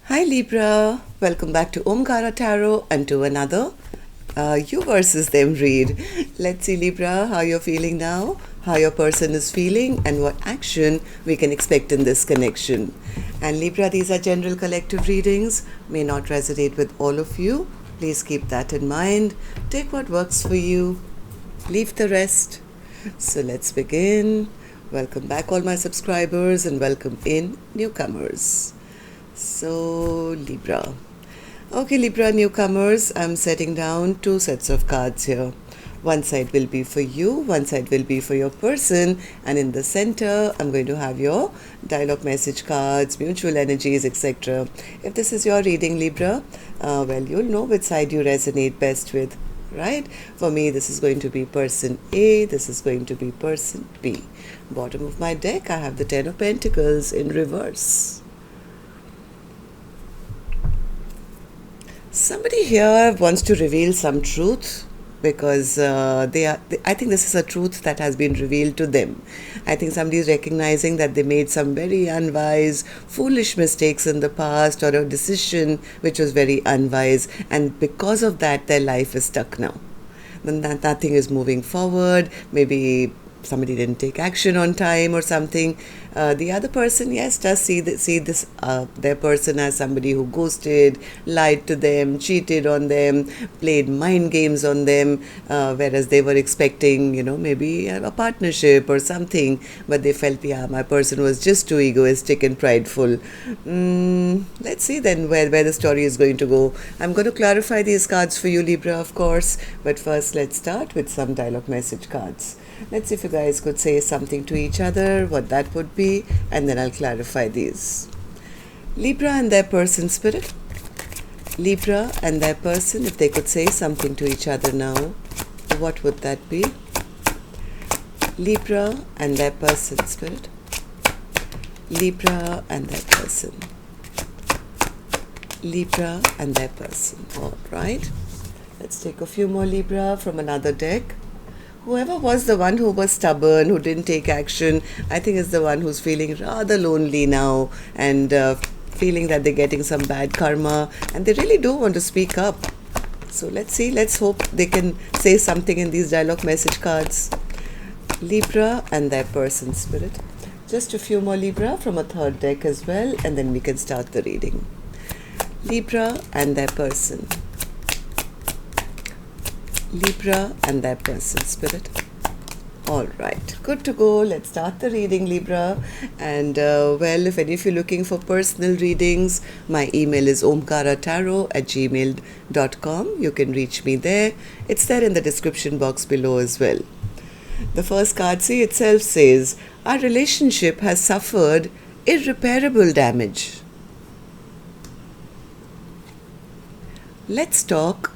Hi Libra, welcome back to Omkaratarot and to another you versus them read. Let's see Libra, how you're feeling now, how your person is feeling and what action we can expect in this connection. And Libra, these are general collective readings, may not resonate with all of you. Please keep that in mind. Take what works for you, leave the rest. So let's begin. Welcome back all my subscribers and welcome in newcomers. So Libra. Okay Libra newcomers, I'm setting down two sets of cards here. One side will be for you, one side will be for your person, and in the center I'm going to have your dialogue message cards, mutual energies, etc. If this is your reading Libra, well, you'll know which side you resonate best with, right? For me this is going to be person A, this is going to be person B. Bottom of my deck I have the Ten of Pentacles in reverse. Somebody here wants to reveal some truth because I think this is a truth that has been revealed to them. I think somebody is recognizing that they made some very unwise, foolish mistakes in the past, or a decision which was very unwise, and because of that their life is stuck now. Nothing is moving forward. Maybe somebody didn't take action on time or something. The other person, yes, does see this their person as somebody who ghosted, lied to them, cheated on them, played mind games on them, whereas they were expecting, maybe a partnership or something, but they felt, yeah, my person was just too egoistic and prideful. Let's see then where the story is going to go. I'm going to clarify these cards for you, Libra, of course, but first let's start with some dialogue message cards. Let's see if you guys could say something to each other, what that would be, and then I'll clarify these. Libra and their person spirit. Libra and their person, if they could say something to each other now, what would that be? Libra and their person spirit. Libra and their person. Libra and their person. All right. Let's take a few more Libra from another deck. Whoever was the one who was stubborn, who didn't take action, I think is the one who's feeling rather lonely now and feeling that they're getting some bad karma, and they really do want to speak up. So let's see, let's hope they can say something in these dialogue message cards. Libra and their person spirit. Just a few more Libra from a third deck as well, and then we can start the reading. Libra and their person. Libra and their person spirit. All right, good to go. Let's start the reading, Libra. And well, if any of you are looking for personal readings, my email is omkaratarot@gmail.com. You can reach me there. It's there in the description box below as well. The first card itself says, our relationship has suffered irreparable damage. Let's talk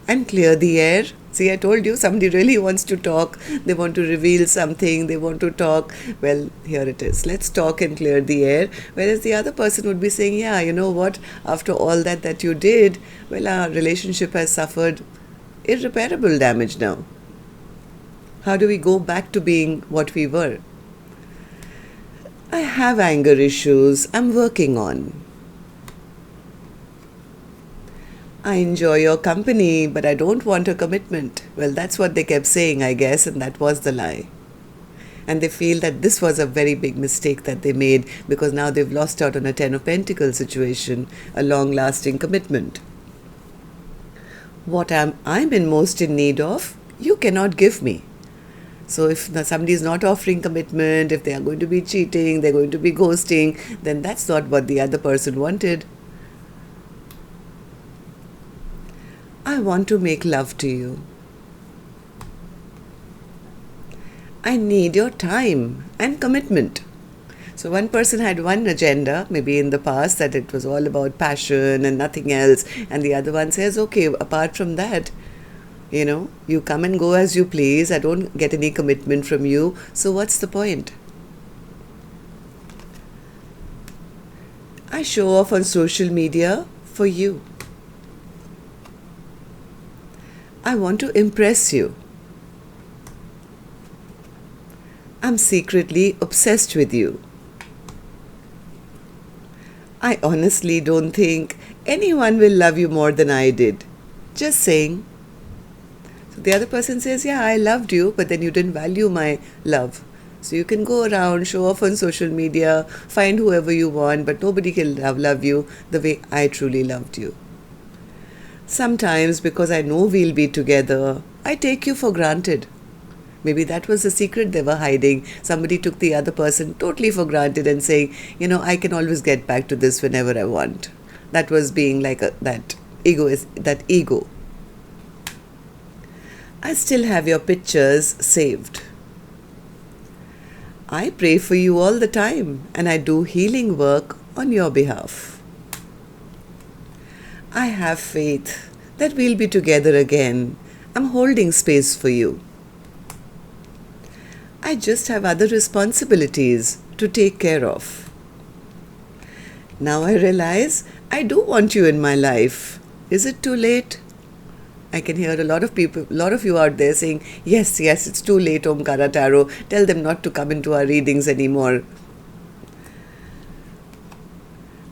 and clear the air. See, I told you, somebody really wants to talk. They want to reveal something. They want to talk. Well, here it is. Let's talk and clear the air. Whereas the other person would be saying, yeah, you know what? After all that you did, well, our relationship has suffered irreparable damage now. How do we go back to being what we were? I have anger issues I'm working on. I enjoy your company, but I don't want a commitment. Well, that's what they kept saying, I guess, and that was the lie. And they feel that this was a very big mistake that they made because now they've lost out on a Ten of Pentacles situation, a long-lasting commitment. What I'm most in need of, you cannot give me. So if somebody is not offering commitment, if they are going to be cheating, they're going to be ghosting, then that's not what the other person wanted. I want to make love to you. I need your time and commitment. So one person had one agenda, maybe in the past, that it was all about passion and nothing else. And the other one says, okay, apart from that, you come and go as you please. I don't get any commitment from you. So what's the point? I show off on social media for you. I want to impress you. I'm secretly obsessed with you. I honestly don't think anyone will love you more than I did. Just saying. So the other person says, yeah, I loved you, but then you didn't value my love. So you can go around, show off on social media, find whoever you want, but nobody can love you the way I truly loved you. Sometimes, because I know we'll be together, I take you for granted. Maybe that was the secret they were hiding. Somebody took the other person totally for granted and saying, I can always get back to this whenever I want. That was being like that ego. I still have your pictures saved. I pray for you all the time and I do healing work on your behalf. I have faith that we'll be together again. I'm holding space for you. I just have other responsibilities to take care of. Now I realize I do want you in my life. Is it too late? I can hear a lot of you out there saying, yes, it's too late, Omkaratarot. Tell them not to come into our readings anymore.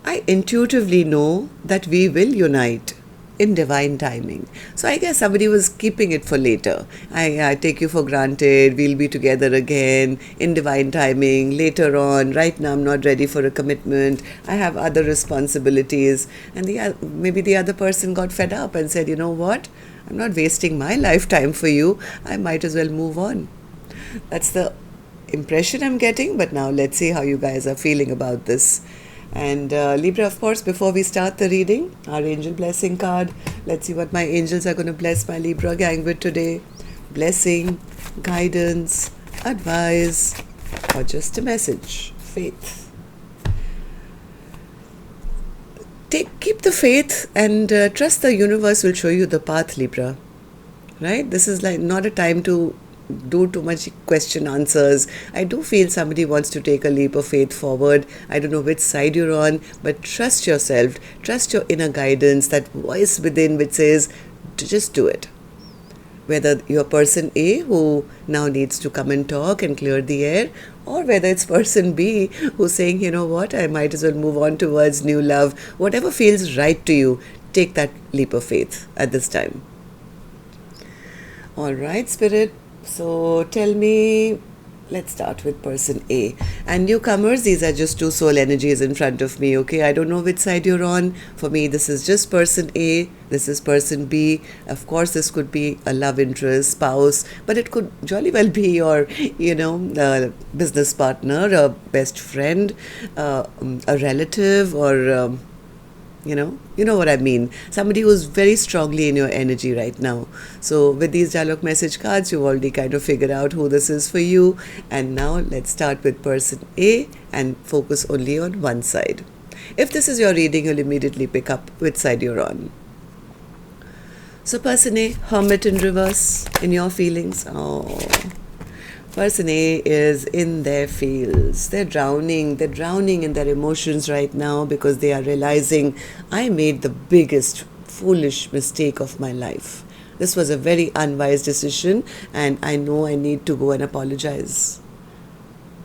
I intuitively know that we will unite in divine timing. So I guess somebody was keeping it for later. I take you for granted, we'll be together again in divine timing later on. Right now I'm not ready for a commitment. I have other responsibilities. And maybe the other person got fed up and said, you know what? I'm not wasting my lifetime for you. I might as well move on. That's the impression I'm getting, but now let's see how you guys are feeling about this. And Libra, of course, before we start the reading, our angel blessing card. Let's see what my angels are going to bless my Libra gang with today. Blessing, guidance, advice, or just a message. Faith. Keep the faith and trust the universe will show you the path, Libra. Right? This is like not a time to do too much question answers. I do feel somebody wants to take a leap of faith forward. I don't know which side you're on, but trust yourself, trust your inner guidance, that voice within which says, just do it. Whether you're person A who now needs to come and talk and clear the air, or whether it's person B who's saying, you know what, I might as well move on towards new love. Whatever feels right to you, take that leap of faith at this time. All right, Spirit. So tell me, let's start with person A. And newcomers, these are just two soul energies in front of me, okay? I don't know which side you're on. For me, this is just person A, this is person B. Of course, this could be a love interest, spouse, but it could jolly well be your, business partner, a best friend, a relative, or... You know what I mean. Somebody who's very strongly in your energy right now. So with these dialogue message cards, you've already kind of figured out who this is for you. And now let's start with person A and focus only on one side. If this is your reading, you'll immediately pick up which side you're on. So person A, Hermit in reverse, in your feelings. Oh, person A is in their feels. They're drowning in their emotions right now because they are realizing, I made the biggest foolish mistake of my life. This was a very unwise decision and I know I need to go and apologize.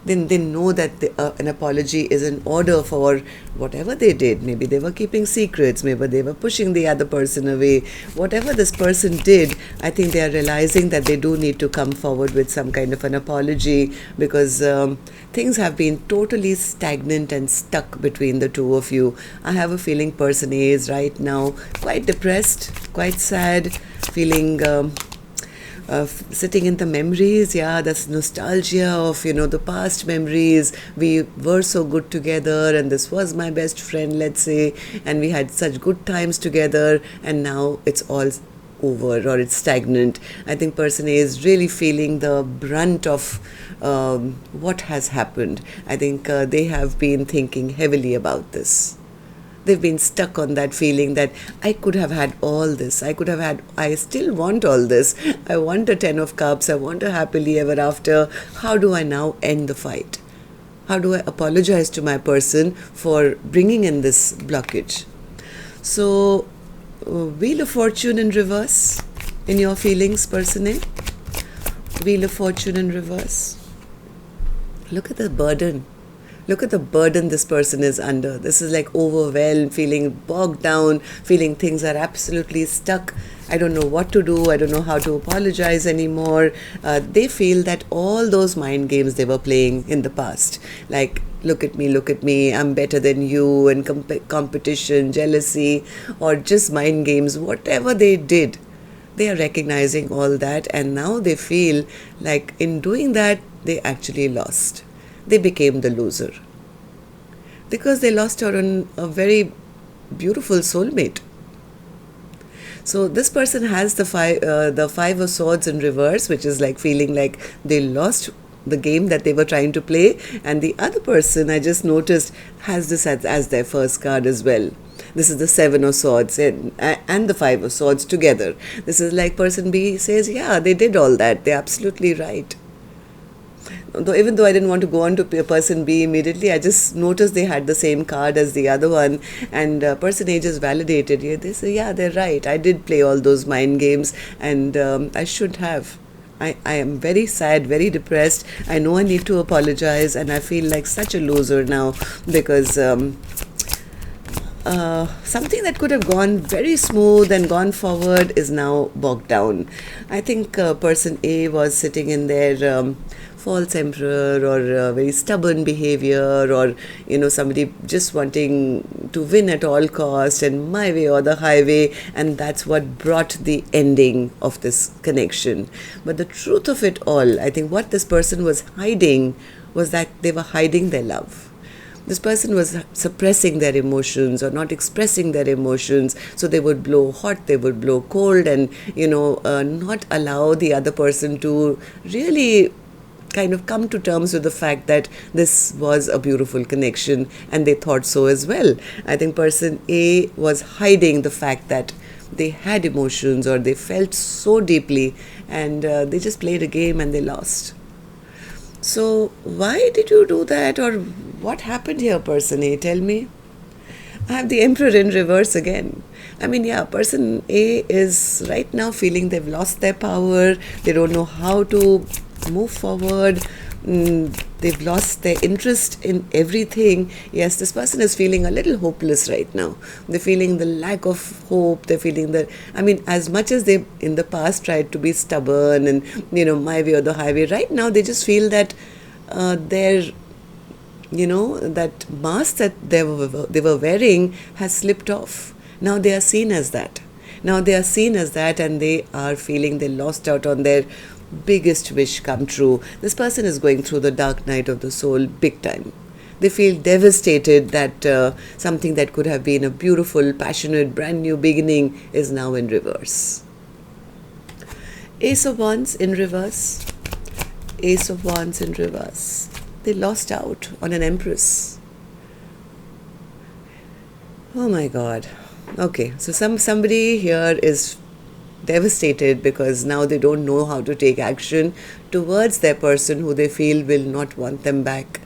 Then they know that an apology is in order for whatever they did. Maybe they were keeping secrets, maybe they were pushing the other person away. Whatever this person did, I think they are realizing that they do need to come forward with some kind of an apology because things have been totally stagnant and stuck between the two of you. I have a feeling person A is right now quite depressed, quite sad, feeling... sitting in the memories, that's nostalgia of, the past memories. We were so good together and this was my best friend, let's say, and we had such good times together and now it's all over or it's stagnant. I think person A is really feeling the brunt of what has happened. I think they have been thinking heavily about this. They've been stuck on that feeling that I could have had all this. I still want all this. I want a 10 of cups. I want a happily ever after. How do I now end the fight? How do I apologize to my person for bringing in this blockage? So, Wheel of Fortune in reverse in your feelings, person A. Wheel of Fortune in reverse. Look at the burden. Look at the burden this person is under. This is like overwhelmed, feeling bogged down, feeling things are absolutely stuck. I don't know what to do. I don't know how to apologize anymore. They feel that all those mind games they were playing in the past, like look at me, I'm better than you, and competition, jealousy, or just mind games, whatever they did, they are recognizing all that, and now they feel like in doing that, they actually lost. They became the loser. Because they lost out on a very beautiful soulmate. So this person has the five of swords in reverse, which is like feeling like they lost the game that they were trying to play, and the other person, I just noticed, has this as their first card as well. This is the seven of swords and the five of swords together. This is like person B says, yeah, they did all that, they're absolutely right. Even though I didn't want to go on to person B immediately, I just noticed they had the same card as the other one, and person A just validated. Yeah, they say, yeah, they're right. I did play all those mind games, and I should have. I am very sad, very depressed. I know I need to apologize, and I feel like such a loser now because something that could have gone very smooth and gone forward is now bogged down. I think person A was sitting in their false emperor, or very stubborn behavior, or somebody just wanting to win at all cost, and my way or the highway, and that's what brought the ending of this connection. But the truth of it all, I think what this person was hiding was that they were hiding their love. This person was suppressing their emotions or not expressing their emotions, so they would blow hot, they would blow cold, and not allow the other person to really kind of come to terms with the fact that this was a beautiful connection, and they thought so as well. I think person A was hiding the fact that they had emotions or they felt so deeply, and they just played a game and they lost. So why did you do that, or what happened here, person A? Tell me. I have the Emperor in reverse again. I mean, yeah, person A is right now feeling they've lost their power, they don't know how to move forward, they've lost their interest in everything. Yes, this person is feeling a little hopeless right now. They're feeling the lack of hope. They're feeling that, I mean, as much as they in the past tried to be stubborn and, my way or the highway, right now they just feel that that mask that they were wearing has slipped off. Now they are seen as that. And they are feeling they lost out on their biggest wish come true. This person is going through the dark night of the soul big time. They feel devastated that something that could have been a beautiful, passionate, brand new beginning is now in reverse. Ace of Wands in reverse. Ace of Wands in reverse. They lost out on an Empress. Oh my God. Okay, so somebody here is devastated because now they don't know how to take action towards their person who they feel will not want them back.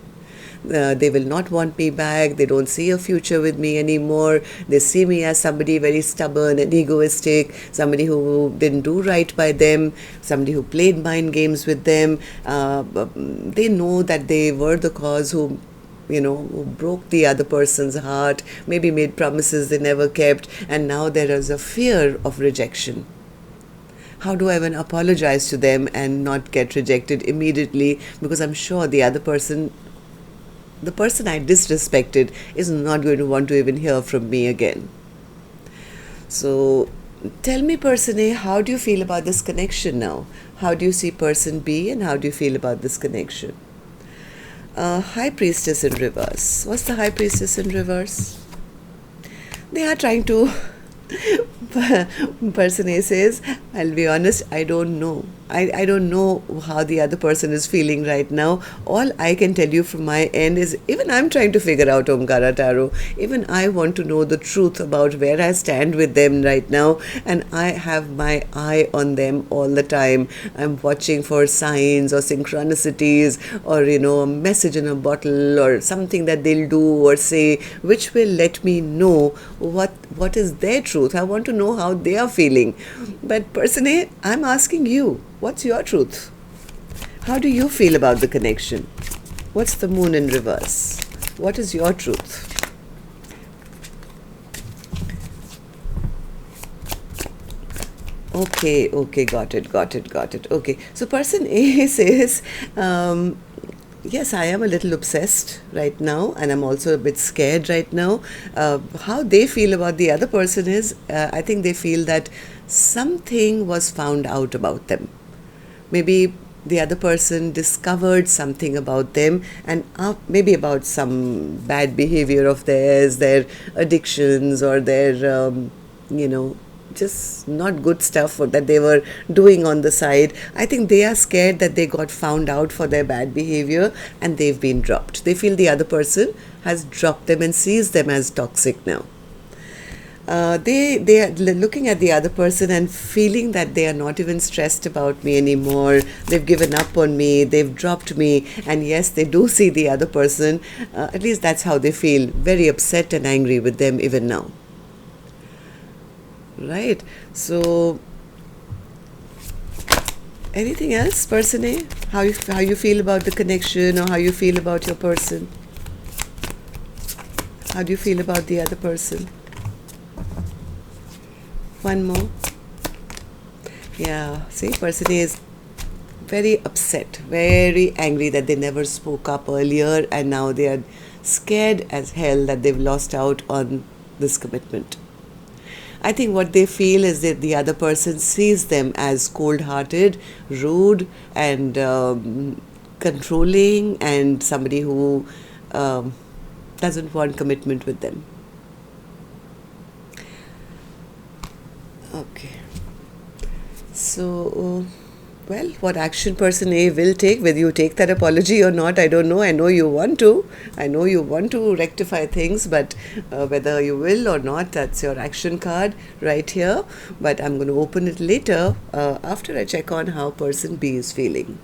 They will not want me back. They don't see a future with me anymore. They see me as somebody very stubborn and egoistic, somebody who didn't do right by them, somebody who played mind games with them. They know that they were the cause who broke the other person's heart, maybe made promises they never kept, and now there is a fear of rejection. How do I even apologize to them and not get rejected immediately? Because I'm sure the other person, the person I disrespected, is not going to want to even hear from me again. So tell me, person A, how do you feel about this connection now? How do you see person B, and how do you feel about this connection? High Priestess in reverse. What's the High Priestess in reverse? They are trying to person A says, I'll be honest, I don't know. I don't know how the other person is feeling right now. All I can tell you from my end is, even I'm trying to figure out Omkaratarot. Even I want to know the truth about where I stand with them right now, and I have my eye on them all the time. I'm watching for signs or synchronicities, or a message in a bottle, or something that they'll do or say which will let me know what is their truth. I want to know how they are feeling. But person A, I'm asking you, what's your truth? How do you feel about the connection? What's the Moon in reverse? What is your truth? Okay, got it. Okay, so person A says, yes, I am a little obsessed right now, and I'm also a bit scared right now. How they feel about the other person is, I think they feel that something was found out about them. Maybe the other person discovered something about them, and maybe about some bad behavior of theirs, their addictions, or their, just not good stuff that they were doing on the side. I think they are scared that they got found out for their bad behavior and they've been dropped. They feel the other person has dropped them and sees them as toxic now. They are looking at the other person and feeling that they are not even stressed about me anymore. They've given up on me, they've dropped me, and yes, they do see the other person. At least that's how they feel, very upset and angry with them even now. Right, so anything else, person A? How you feel about the connection, or how you feel about your person? How do you feel about the other person? One more. Yeah, see, person A is very upset, very angry that they never spoke up earlier, and now they are scared as hell that they've lost out on this commitment. I think what they feel is that the other person sees them as cold-hearted, rude, and controlling, and somebody who doesn't want commitment with them. Okay. So, well, what action person A will take, whether you take that apology or not, I don't know. I know you want to. I know you want to rectify things, but whether you will or not, that's your action card right here. But I'm going to open it later after I check on how person B is feeling.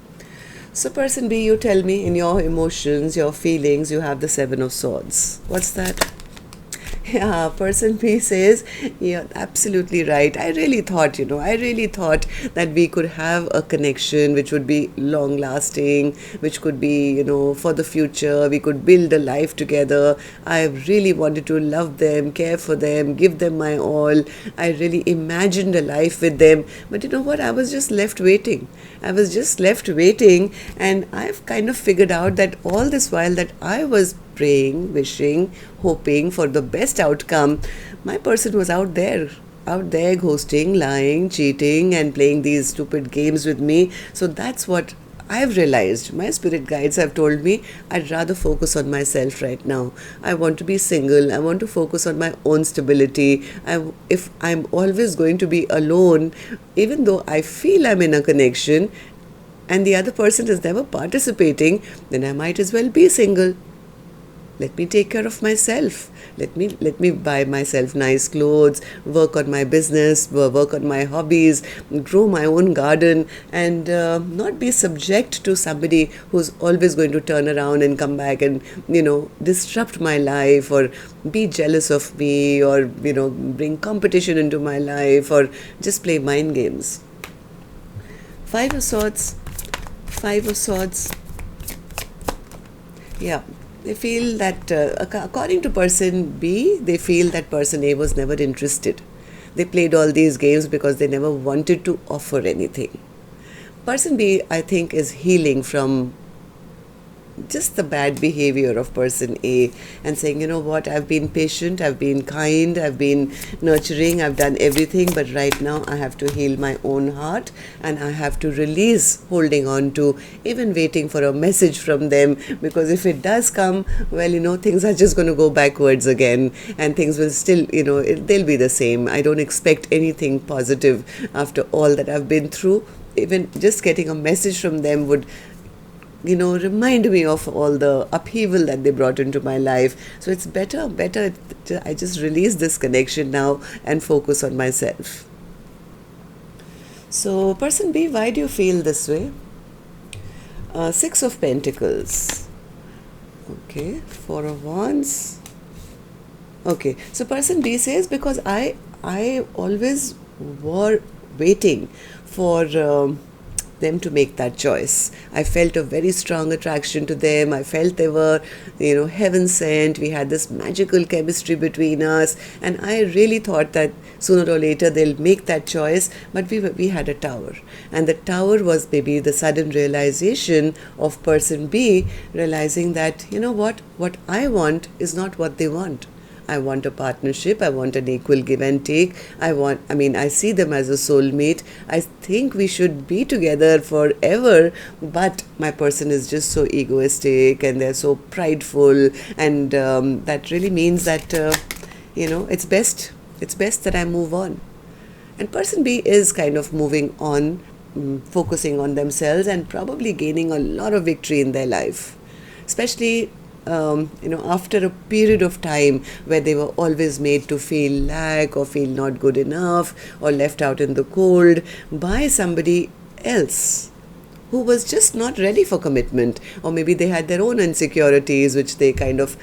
So person B, you tell me, in your emotions, your feelings, you have the Seven of Swords. What's that? Yeah, person B says, you're absolutely right. I really thought that we could have a connection which would be long lasting, which could be, for the future. We could build a life together. I really wanted to love them, care for them, give them my all. I really imagined a life with them. But you know what? I was just left waiting. And I've kind of figured out that all this while that I was praying, wishing, hoping for the best outcome, my person was out there ghosting, lying, cheating, and playing these stupid games with me. So that's what I've realized. My spirit guides have told me I'd rather focus on myself right now. I want to be single. I want to focus on my own stability. If I'm always going to be alone, even though I feel I'm in a connection and the other person is never participating, then I might as well be single. Let me take care of myself. Let me buy myself nice clothes, work on my business, work on my hobbies, grow my own garden, and not be subject to somebody who's always going to turn around and come back and, disrupt my life, or be jealous of me, or, bring competition into my life, or just play mind games. Five of Swords. Yeah. They feel that, according to person B, they feel that person A was never interested. They played all these games because they never wanted to offer anything. Person B, I think, is healing from just the bad behavior of person A and saying, you know what, I've been patient, I've been kind, I've been nurturing, I've done everything, but right now I have to heal my own heart, and I have to release holding on to, even waiting for a message from them, because if it does come, well, things are just going to go backwards again, and things will still, they'll be the same. I don't expect anything positive after all that I've been through. Even just getting a message from them would remind me of all the upheaval that they brought into my life. So it's better I just release this connection now and focus on myself. So person B, why do you feel this way? Six of Pentacles. Okay, Four of Wands. Okay, so person B says, because I always were waiting for them to make that choice. I felt a very strong attraction to them. I felt they were, heaven sent. We had this magical chemistry between us, and I really thought that sooner or later they'll make that choice. But we had a tower, and the tower was maybe the sudden realization of person B realizing that, what I want is not what they want. I want a partnership. I want an equal give and take. I see them as a soulmate. I think we should be together forever, but my person is just so egoistic and they're so prideful, and that really means that, it's best that I move on. And person B is kind of moving on, focusing on themselves and probably gaining a lot of victory in their life, especially after a period of time where they were always made to feel lack or feel not good enough or left out in the cold by somebody else who was just not ready for commitment, or maybe they had their own insecurities which they kind of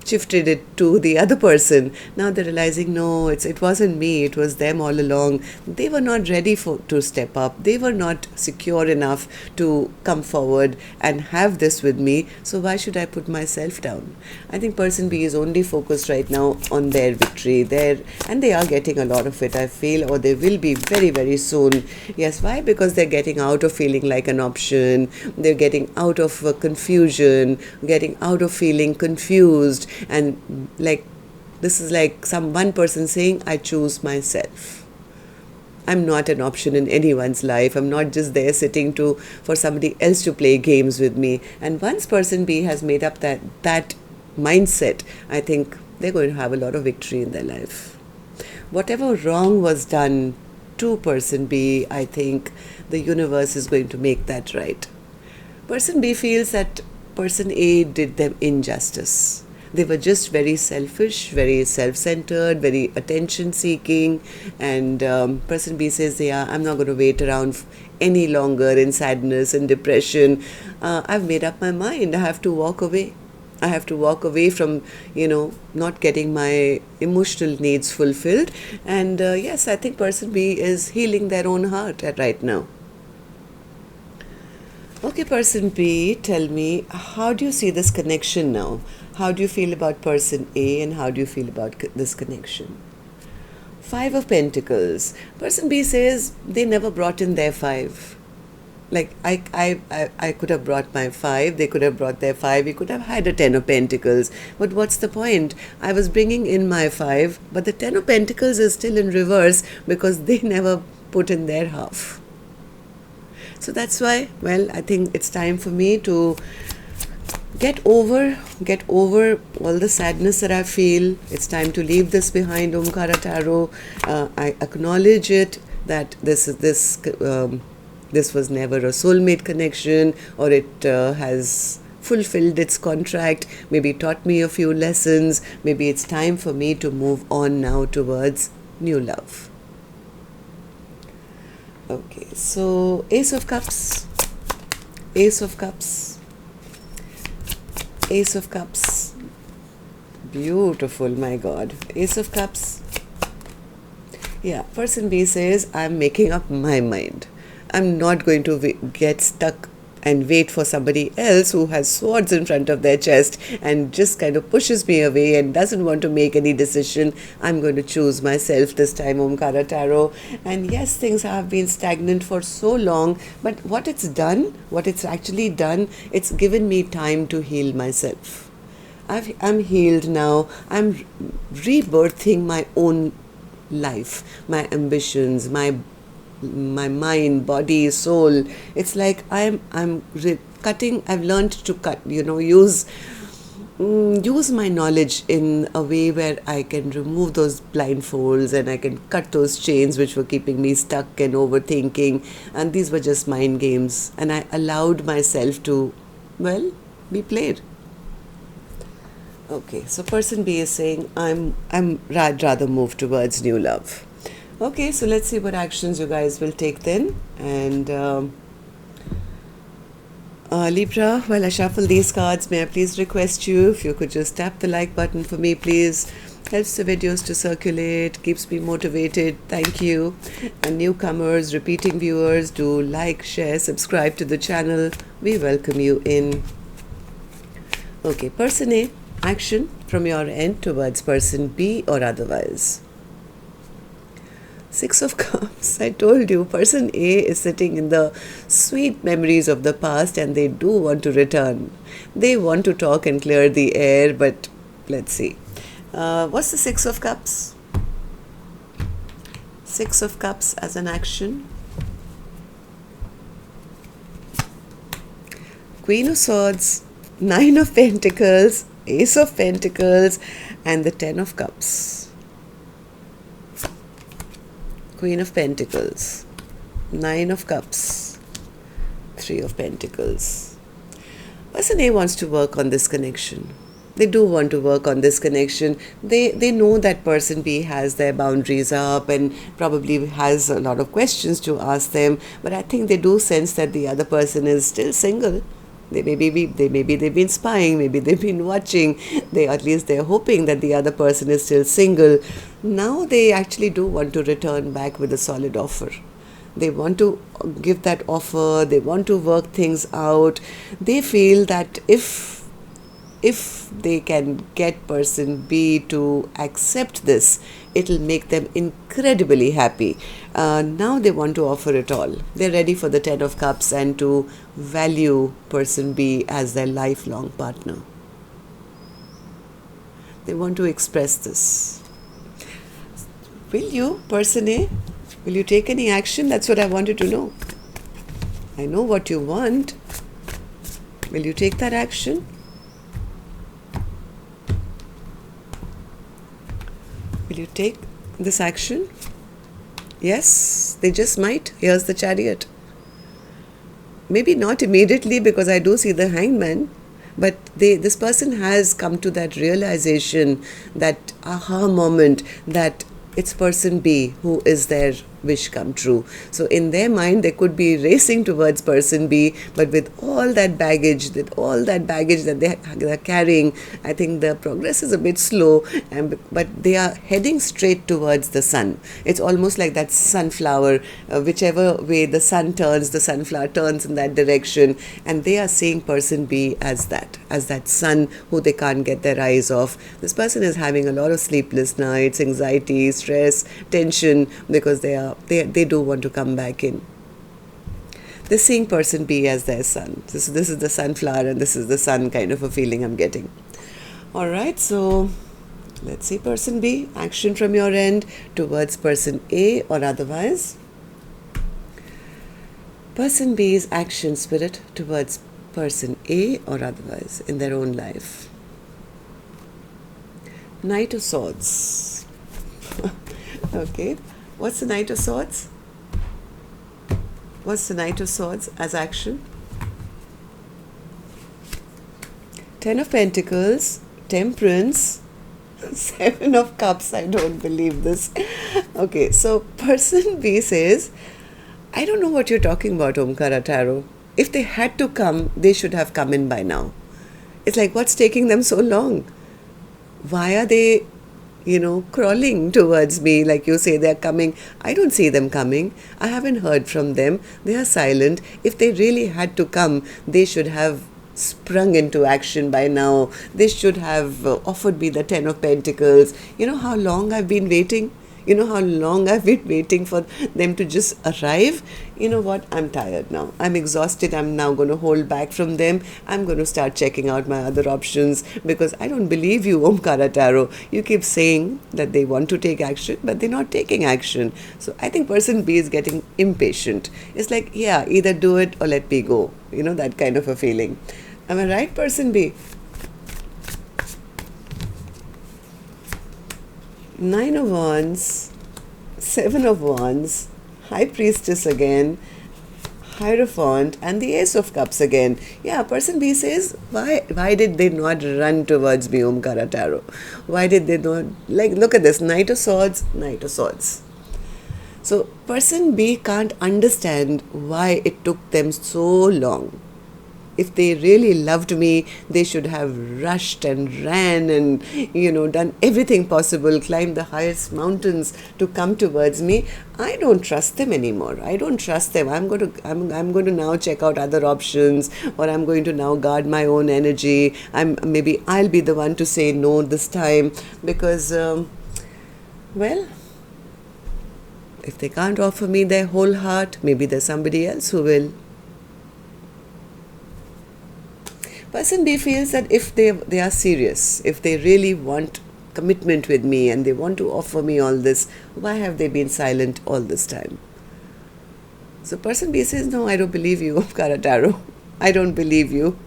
shifted it to the other person. Now they're realizing, no, it wasn't me, it was them all along. They were not ready to step up. They were not secure enough to come forward and have this with me. So why should I put myself down? I think person B is only focused right now on their victory there, and they are getting a lot of it, I feel, or they will be very, very soon. Yes, why? Because they're getting out of feeling like an option. They're getting out of confusion, getting out of feeling confused. And this is like one person saying, I choose myself. I'm not an option in anyone's life. I'm not just there sitting for somebody else to play games with me. And once person B has made up that mindset, I think they're going to have a lot of victory in their life. Whatever wrong was done to person B, I think the universe is going to make that right. Person B feels that person A did them injustice. They were just very selfish, very self-centered, very attention-seeking, and person B says, yeah, I'm not going to wait around any longer in sadness and depression. I've made up my mind. I have to walk away. I have to walk away from, not getting my emotional needs fulfilled. And yes, I think person B is healing their own heart right now. Okay, person B, tell me, how do you see this connection now? How do you feel about person A, and how do you feel about this connection? 5 of Pentacles. Person B says they never brought in their 5. Like, I could have brought my 5, they could have brought their 5, we could have had a 10 of Pentacles. But what's the point? I was bringing in my 5, but the 10 of Pentacles is still in reverse because they never put in their half. So that's why, I think it's time for me to get over all the sadness that I feel. It's time to leave this behind, Omkaratarot. I acknowledge it, that this was never a soulmate connection, or it has fulfilled its contract, maybe taught me a few lessons. Maybe it's time for me to move on now towards new love. Okay, so Ace of Cups, Ace of Cups, Ace of Cups. Beautiful, my God. Ace of Cups. Yeah, person B says, I'm making up my mind. I'm not going to get stuck and wait for somebody else who has swords in front of their chest and just kind of pushes me away and doesn't want to make any decision. I'm going to choose myself this time, Omkaratarot. And yes, things have been stagnant for so long, but what it's actually done, it's given me time to heal myself. I'm healed now. I'm rebirthing my own life, my ambitions, my mind, body, soul. It's like I've learned to cut, use my knowledge in a way where I can remove those blindfolds and I can cut those chains which were keeping me stuck and overthinking, and these were just mind games, and I allowed myself to, be played. Okay, so person B is saying, I'd rather move towards new love. Okay, so let's see what actions you guys will take then. And Libra, while I shuffle these cards, may I please request you, if you could just tap the like button for me, please. Helps the videos to circulate, keeps me motivated. Thank you. And newcomers, repeating viewers, do like, share, subscribe to the channel. We welcome you in. Okay, person A, action from your end towards person B or otherwise. Six of Cups. I told you, person A is sitting in the sweet memories of the past and they do want to return. They want to talk and clear the air, but let's see. What's the Six of Cups? Six of Cups as an action. Queen of Swords, Nine of Pentacles, Ace of Pentacles, and the Ten of Cups. Queen of Pentacles, Nine of Cups, Three of Pentacles. Person A wants to work on this connection. They do want to work on this connection. They know that person B has their boundaries up and probably has a lot of questions to ask them. But I think they do sense that the other person is still single. Maybe they've been spying, maybe they've been watching. At least they're hoping that the other person is still single. Now they actually do want to return back with a solid offer. They want to give that offer. They want to work things out. They feel that if they can get person B to accept this, it'll make them incredibly happy. Now they want to offer it all. They're ready for the Ten of Cups and to value person B as their lifelong partner. They want to express this. Will you, person A? Will you take any action? That's what I wanted to know. I know what you want. Will you take that action? Will you take this action? Yes, they just might. Here's the Chariot. Maybe not immediately, because I do see the Hangman, but this person has come to that realization, that aha moment, that it's person B who is their wish come true. So in their mind, they could be racing towards person B, but with all that baggage that they are carrying, I think the progress is a bit slow, but they are heading straight towards the sun. It's almost like that sunflower, whichever way the sun turns, the sunflower turns in that direction, and they are seeing person B as that sun who they can't get their eyes off. This person is having a lot of sleepless nights, anxiety, stress, tension, because they do want to come back in. They're seeing person B as their sun. This is the sunflower and this is the sun kind of a feeling I'm getting. Alright, so let's see person B, action from your end towards person A or otherwise. Person B's action, spirit, towards person A or otherwise in their own life. Knight of Swords. Okay. What's the Knight of Swords? What's the Knight of Swords as action? Ten of Pentacles, Temperance, Seven of Cups. I don't believe this. Okay, so person B says, I don't know what you're talking about, Omkaratarot. If they had to come, they should have come in by now. It's like, what's taking them so long? Why are they crawling towards me? Like you say, they're coming. I don't see them coming. I haven't heard from them. They are silent. If they really had to come, they should have sprung into action by now. They should have offered me the Ten of Pentacles. You know how long I've been waiting? You know how long I've been waiting for them to just arrive? You know what? I'm tired now. I'm exhausted. I'm now going to hold back from them. I'm going to start checking out my other options, because I don't believe you, Omkaratarot. You keep saying that they want to take action, but they're not taking action. So I think person B is getting impatient. It's like, yeah, either do it or let me go. That kind of a feeling. Am I right, person B? Nine of Wands, Seven of Wands, High Priestess again, Hierophant, and the Ace of Cups again. Yeah, person B says, why did they not run towards me, Omkaratarot? Why did they not, look at this, Knight of Swords, Knight of Swords. So person B can't understand why it took them so long. if they really loved me, they should have rushed and ran and, done everything possible, climbed the highest mountains to come towards me. I don't trust them anymore. I don't trust them. I'm going to now check out other options, or I'm going to now guard my own energy. Maybe I'll be the one to say no this time, because, well, if they can't offer me their whole heart, maybe there's somebody else who will. Person B feels that if they are serious, if they really want commitment with me and they want to offer me all this, why have they been silent all this time? So person B says, no, I don't believe you, Omkaratarot. I don't believe you.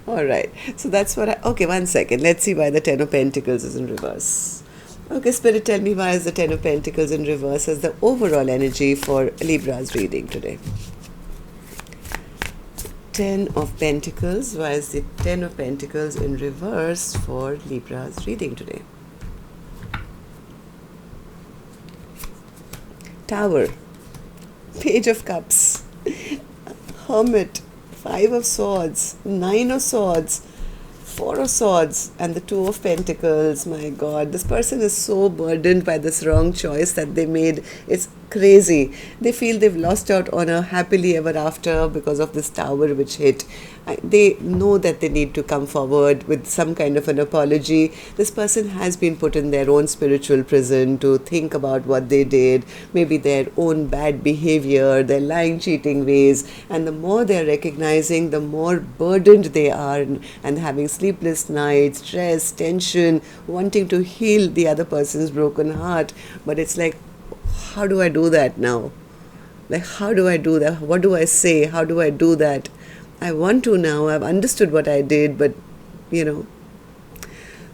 All right. So that's what okay, one second. Let's see why the Ten of Pentacles is in reverse. Okay, Spirit, tell me, why is the Ten of Pentacles in reverse as the overall energy for Libra's reading today? Ten of Pentacles. Why is the Ten of Pentacles in reverse for Libra's reading today? Tower. Page of Cups. Hermit. Five of Swords. Nine of Swords. Four of Swords and the Two of Pentacles. My God, this person is so burdened by this wrong choice that they made. It's crazy. They feel they've lost out on a happily ever after because of this tower which hit. They know that they need to come forward with some kind of an apology. This person has been put in their own spiritual prison to think about what they did, maybe their own bad behavior, their lying, cheating ways, and the more they're recognizing, the more burdened they are and having sleepless nights, stress, tension, wanting to heal the other person's broken heart. But it's like, how do I do that now? Like, how do I do that? What do I say? How do I do that? I want to now. I've understood what I did, but,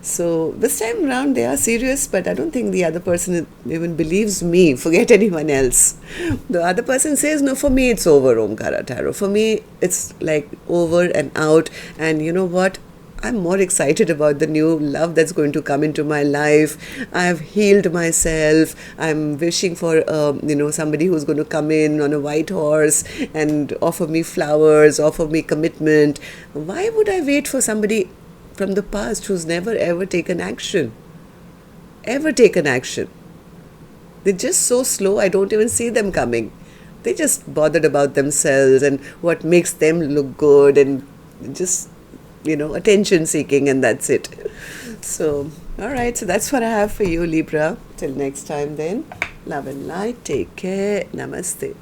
So this time around they are serious, but I don't think the other person even believes me. Forget anyone else. The other person says, no, for me it's over, Omkaratarot. For me it's like over and out. And you know what? I'm more excited about the new love that's going to come into my life. I've healed myself. I'm wishing for, somebody who's going to come in on a white horse and offer me flowers, offer me commitment. Why would I wait for somebody from the past who's never ever taken action? Ever taken action? They're just so slow, I don't even see them coming. They're just bothered about themselves and what makes them look good and just attention seeking, and that's it. So, all right, so that's what I have for you, Libra. Till next time then, love and light. Take care. Namaste.